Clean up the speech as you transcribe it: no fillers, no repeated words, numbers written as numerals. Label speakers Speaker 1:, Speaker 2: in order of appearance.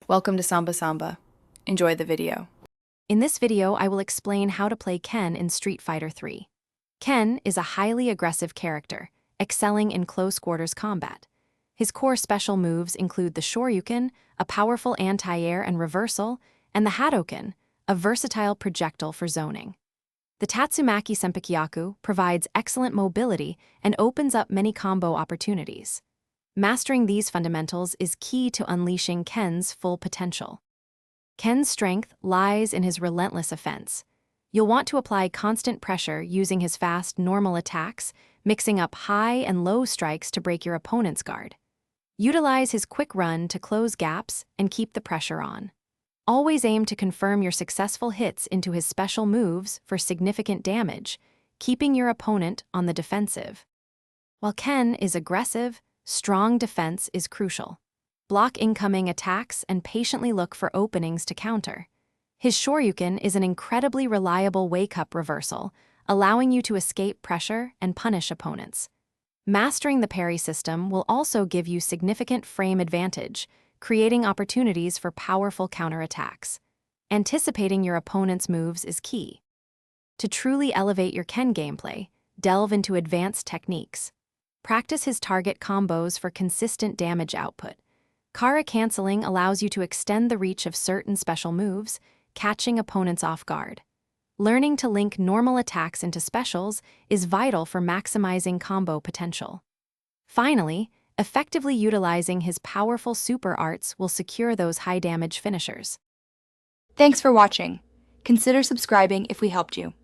Speaker 1: Welcome to Samba Samba. Enjoy the video.
Speaker 2: In this video, I will explain how to play Ken in Street Fighter 3. Ken is a highly aggressive character, excelling in close-quarters combat. His core special moves include the Shoryuken, a powerful anti-air and reversal, and the Hadoken, a versatile projectile for zoning. The Tatsumaki Senpukyaku provides excellent mobility and opens up many combo opportunities. Mastering these fundamentals is key to unleashing Ken's full potential. Ken's strength lies in his relentless offense. You'll want to apply constant pressure using his fast, normal attacks, mixing up high and low strikes to break your opponent's guard. Utilize his quick run to close gaps and keep the pressure on. Always aim to confirm your successful hits into his special moves for significant damage, keeping your opponent on the defensive. While Ken is aggressive, strong defense is crucial. Block incoming attacks and patiently look for openings to counter. His Shoryuken is an incredibly reliable wake-up reversal, allowing you to escape pressure and punish opponents. Mastering the parry system will also give you significant frame advantage, creating opportunities for powerful counterattacks. Anticipating your opponent's moves is key. To truly elevate your Ken gameplay, delve into advanced techniques. Practice his target combos for consistent damage output. Kara canceling allows you to extend the reach of certain special moves, catching opponents off guard. Learning to link normal attacks into specials is vital for maximizing combo potential. Finally, effectively utilizing his powerful super arts will secure those high-damage finishers.
Speaker 1: Thanks for watching. Consider subscribing if we helped you.